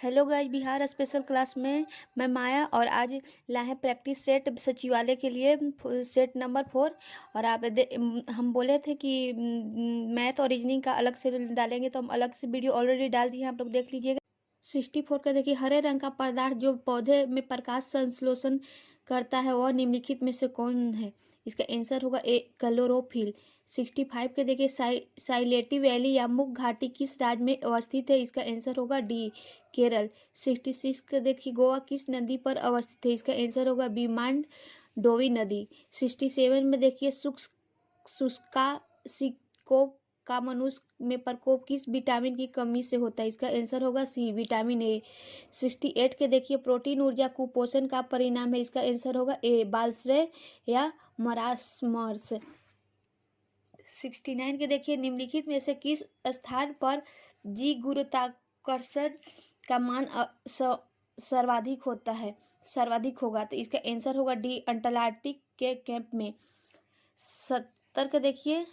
Hello guys, Bihar special class में मैं माया और आज लाए हैं प्रैक्टिस सेट सचिवालय के लिए सेट नंबर 4। और हम बोले थे कि मैथ और रीजनिंग का अलग से डालेंगे, तो हम अलग से वीडियो ऑलरेडी डाल दिए हैं, आप लोग देख लीजिएगा। 64 का देखिए, हरे रंग का पदार्थ जो पौधे में प्रकाश संश्लेषण करता है वह निम्नलिखित में से कौन है? इसका आंसर होगा ए, क्लोरोफिल। 65 के देखिए, साइलेंटी वैली या मुग घाटी किस राज्य में अवस्थित है? इसका आंसर होगा डी, केरल। 66 के देखिए, गोवा किस नदी पर अवस्थित है? इसका आंसर होगा बी, मांडोवी नदी। 67 में देखिए, शुष्का सिकोप का मनुष्य में प्रकोप किस विटामिन की कमी से होता है? इसका आंसर होगा सी, विटामिन ए। 68 के देखिए, प्रोटीन ऊर्जा कुपोषण का परिणाम है। इसका आंसर होगा ए, बालश्रय या मरासमर्स। 69 के देखिए, निम्नलिखित में से किस स्थान पर जी गुरुत्वाकर्षण का मान सर्वाधिक होगा? तो इसका आंसर होगा डी, अंटार्कटिक के कैंप में। 70 के देखिए,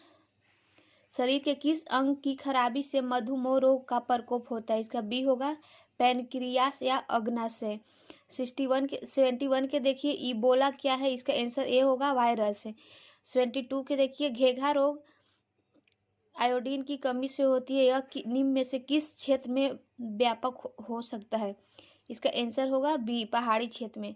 शरीर के किस अंग की खराबी से मधुमेह रोग का प्रकोप होता है? इसका बी होगा, पैनक्रियास या अग्नाशय। 71 के देखिए, इबोला क्या है? इसका आंसर ए होगा, वायरस। 72 के देखिए, घेघा रोग आयोडीन की कमी से होती है, यह निम्न में से किस क्षेत्र में व्यापक हो सकता है? इसका आंसर होगा बी, पहाड़ी क्षेत्र में।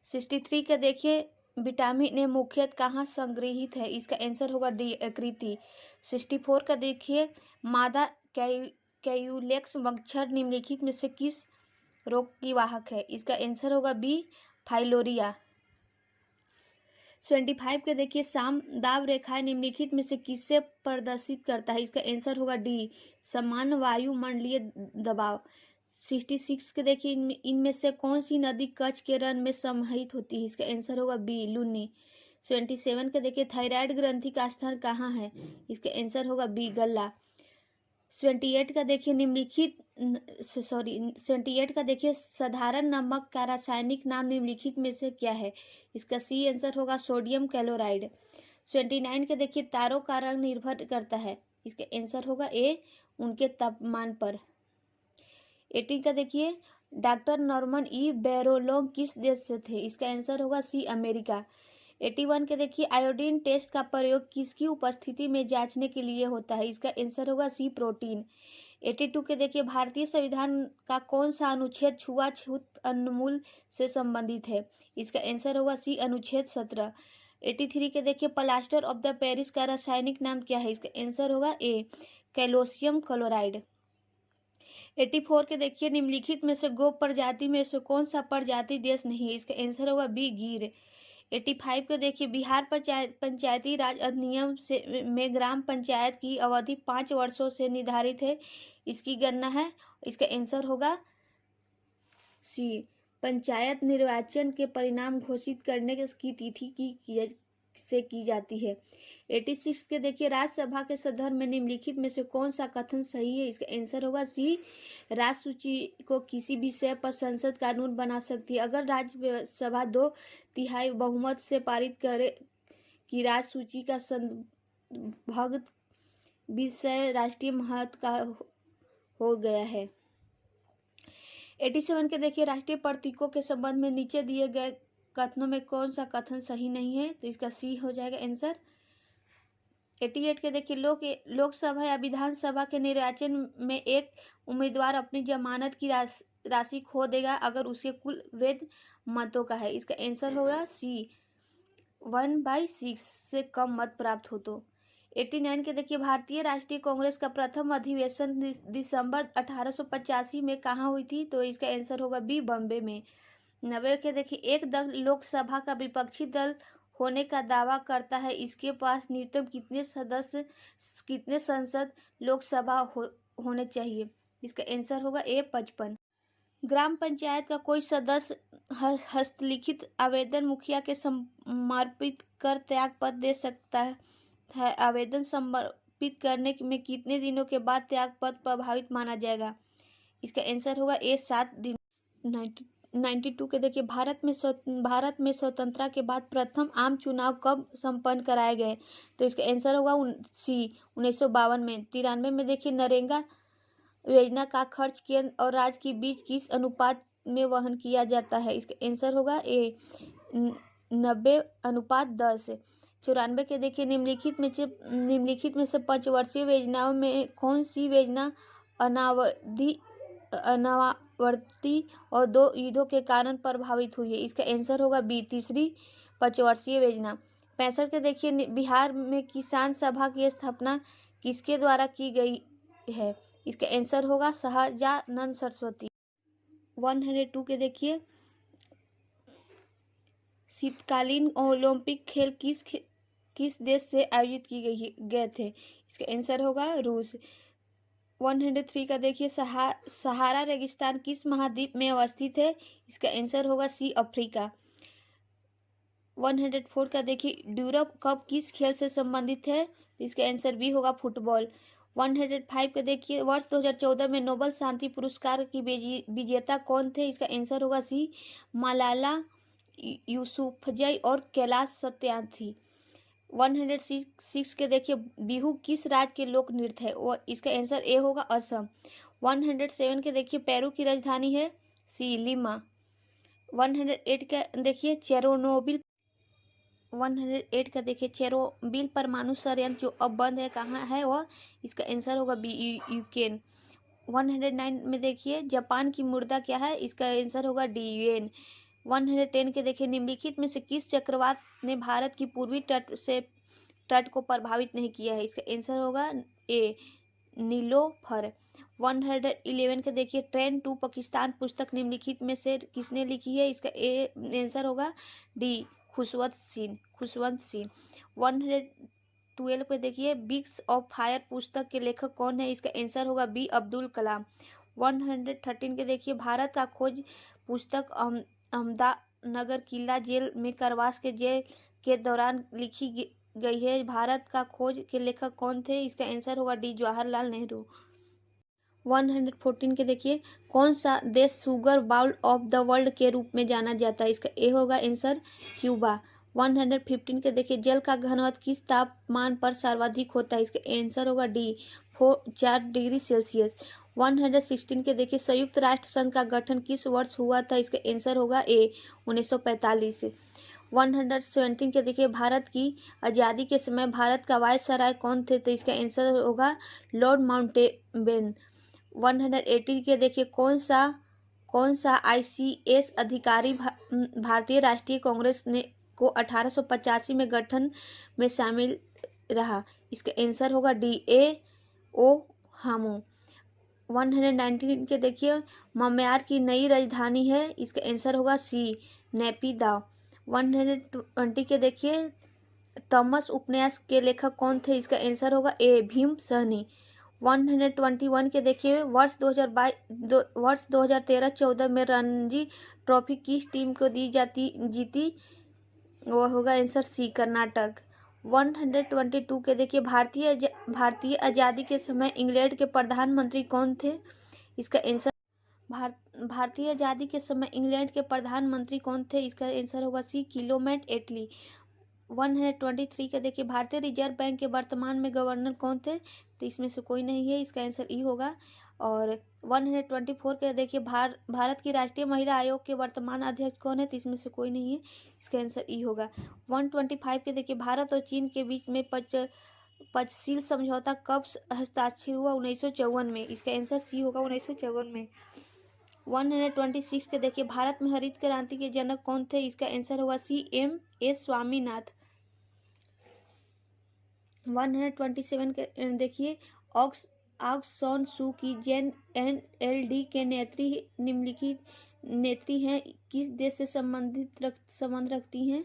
63 के देखिए, विटामिन ए मुख्यतः कहाँ संग्रहित है? इसका आंसर होगा डी, यकृत। 64 का देखिए, मादा कैयुलेक्स मच्छर निम्नलिखित में से किस रोग की वाहक है? इसका आंसर होगा बी, फाइलोरिया। 75 के देखिए, साम दाब रेखाएं निम्नलिखित में से किससे प्रदर्शित करता है? इसका आंसर होगा डी, समान वायुमंडलीय दबाव। 66 के देखिए, इनमें से कौन सी नदी कच्छ के रण में समाहित होती है? इसका आंसर होगा बी, लुनी। 77 के देखिए, थायराइड ग्रंथि का स्थान कहाँ है? इसका आंसर होगा बी, गला। 78 का देखिए, 78 का देखिए, साधारण नमक का रासायनिक नाम निम्नलिखित में से क्या है? इसका सी आंसर होगा, सोडियम क्लोराइड। 79 के देखिए, तारों का रंग निर्भर करता है। इसका आंसर होगा ए, उनके तापमान पर। 80 का देखिए, डॉक्टर नॉर्मन ई बैरोलोंग किस देश से थे? इसका आंसर होगा सी, अमेरिका। 81 के देखिए, आयोडीन टेस्ट का प्रयोग किसकी उपस्थिति में जांचने के लिए होता है? इसका आंसर होगा सी, प्रोटीन। 82 के देखिए, भारतीय संविधान का कौन सा अनुच्छेद छुआछूत उन्मूलन से संबंधित है? इसका आंसर होगा सी, अनुच्छेद 17। 83 के देखिए, प्लास्टर ऑफ द पेरिस का रासायनिक नाम क्या है? इसका आंसर होगा ए, कैल्शियम क्लोराइड। 84 के देखिए, निम्नलिखित में से गो प्रजाति में से कौन सा प्रजाति देश नहीं है? इसका आंसर होगा बी, गिर। 85 के देखिए, बिहार पंचायती राज अधिनियम में ग्राम पंचायत की अवधि 5 वर्षों से निर्धारित है, इसकी गणना है। इसका आंसर होगा सी, पंचायत निर्वाचन के परिणाम घोषित करने की तिथि से की जाती है। 86 के देखिए, राज्यसभा के संदर्भ में निम्नलिखित में से कौन सा कथन सही है? इसका आंसर होगा सी, राज्यसूची को किसी भी विषय पर संसद कानून बना सकती है अगर राज्यसभा 2/3 बहुमत से पारित करे कि राज्यसूची का संबद्ध विषय राष्ट्रीय महत्व का हो गया है। 87 के देखिए, राष्ट्रीय प्रतीकों के संबंध में नीचे दिए गए कथनों में कौन सा कथन सही नहीं है? तो इसका सी हो जाएगा आंसर। 88 के देखिए, लोकसभा या विधानसभा के निर्वाचन में एक उम्मीदवार अपनी जमानत की राशि खो देगा अगर उसे कुल वैध मतों का है। इसका आंसर होगा सी, 1/6 से कम मत प्राप्त हो तो। 89 के देखिए, भारतीय राष्ट्रीय कांग्रेस का प्रथम अधिवेशन दिसंबर 1885 में कहाँ हुई थी? तो इसका आंसर होगा बी, बॉम्बे में। 90 के देखिए, एक दल लोकसभा का विपक्षी दल होने का दावा करता है, इसके पास न्यूनतम कितने संसद लोकसभा होने चाहिए? इसका आंसर होगा ए, 55। ग्राम पंचायत का कोई सदस्य हस्तलिखित आवेदन मुखिया के समर्पित कर त्याग पत्र दे सकता है। आवेदन समर्पित करने में कितने दिनों के बाद त्याग पत्र प्रभावित माना जाएगा? इसका आंसर होगा ए, 7 दिन। 92 के देखिए, भारत में स्वतंत्रता के बाद प्रथम आम चुनाव कब संपन्न कराए गए? तो इसका आंसर होगा सी, 1952 में। 93 में देखिए, नरेगा योजना का खर्च केंद्र और राज्य के बीच किस अनुपात में वहन किया जाता है? इसका आंसर होगा ए 90:10। 94 के देखिए निम्नलिखित में से पंचवर्षीय योजनाओं में कौन सी योजना अनावर्ती और 2 युद्धों के कारण प्रभावित हुई है? इसका आंसर होगा बी तीसरी पंचवर्षीय योजना। 65 के देखिए बिहार में किसान सभा की स्थापना किसके द्वारा की गई है? इसका आंसर होगा सहजानंद सरस्वती। 102 के देखिए शीतकालीन ओलंपिक खेल किस देश से आयोजित गए थे? इसका आंसर होगा रूस। 103 का देखिए सहारा रेगिस्तान किस महाद्वीप में अवस्थित है? इसका आंसर होगा सी अफ्रीका। 104 का देखिए ड्यूरप कप किस खेल से संबंधित है? इसका आंसर बी होगा फुटबॉल। 105 का देखिए वर्ष 2014 में नोबेल शांति पुरस्कार की विजेता कौन थे? इसका आंसर होगा सी मलाला यूसुफजई और कैलाश सत्यार्थी। 106 के देखिए बिहू किस राज्य के लोक नृत्य है? वो इसका आंसर ए होगा असम। 107 के देखिए पेरू की राजधानी है सी लिमा। 108 का देखिए चेरोनोबिल 108 का देखिए चेरोबिल परमाणु संयंत्र जो अब बंद है कहाँ है वह? इसका आंसर होगा बी यूक्रेन। 109 में देखिए जापान की मुद्रा क्या है? इसका आंसर होगा डी यूएन। 110 के देखिए निम्नलिखित में से किस चक्रवात ने भारत की पूर्वी तट को प्रभावित नहीं किया है? इसका आंसर होगा ए नीलोफर। 111 के देखिए ट्रेन टू पाकिस्तान पुस्तक निम्नलिखित में से किसने लिखी है? इसका आंसर होगा डी खुशवंत सिंह। 112 पे देखिए विंग्स ऑफ फायर पुस्तक के लेखक कौन है? इसका आंसर होगा बी अब्दुल कलाम। 113 के देखिए भारत का खोज पुस्तक अहमदनगर किला जेल में करवास के जेल के दौरान लिखी गई है। भारत का खोज के लेखक कौन थे? इसका आंसर होगा डी जवाहरलाल नेहरू। 114 के देखिए कौन सा देश sugar bowl of the world के रूप में जाना जाता है? इसका ए होगा आंसर क्यूबा। 115 के देखिए जल का घनत्व किस तापमान पर सर्वाधिक होता है? इसका आंसर होगा डी 4 डिग्री सेल्सियस। 116 के देखिए संयुक्त राष्ट्र संघ का गठन किस वर्ष हुआ था? इसका आंसर होगा ए 1945। 117 के देखिए भारत की आज़ादी के समय भारत का वायसराय कौन थे? तो इसका आंसर होगा लॉर्ड माउंटेबेटन। 118 के देखिए कौन सा ICS अधिकारी भारतीय राष्ट्रीय कांग्रेस को 1885 में गठन में शामिल रहा? इसका आंसर होगा डी ए ओ हामो। 119 के देखिए म्यांमार की नई राजधानी है? इसका आंसर होगा सी नेपिदाव। 120 के देखिए थॉमस उपन्यास के लेखक कौन थे? इसका आंसर होगा ए भीम सहनी। 121 के देखिए वर्ष 2013-14 में रणजी ट्रॉफी किस टीम को जीती? वो होगा आंसर सी कर्नाटक। 122 के देखिए भारतीय आज़ादी के समय इंग्लैंड के प्रधानमंत्री कौन थे? इसका आंसर भारतीय आज़ादी के समय इंग्लैंड के प्रधानमंत्री कौन थे? इसका आंसर होगा सी किलोमेट एटली। 123 के देखिए भारतीय रिजर्व बैंक के वर्तमान में गवर्नर कौन थे? तो इसमें से कोई नहीं है, इसका आंसर ई होगा। और 124 के देखिए भारत की राष्ट्रीय महिला आयोग के वर्तमान अध्यक्ष कौन है? तो इसमें से कोई नहीं है, इसका आंसर ई होगा। 125 के देखिए भारत और चीन के बीच में पंचशील समझौता कब हस्ताक्षर हुआ? 1954 में, इसका आंसर सी होगा 1954 में। 126 के देखिए भारत में हरित क्रांति के जनक कौन थे? इसका आंसर होगा सी MS स्वामीनाथ। 127 के देखिए ऑग सॉन सू की जैन NLD के निम्नलिखित नेत्री हैं किस देश से संबंध रखती हैं?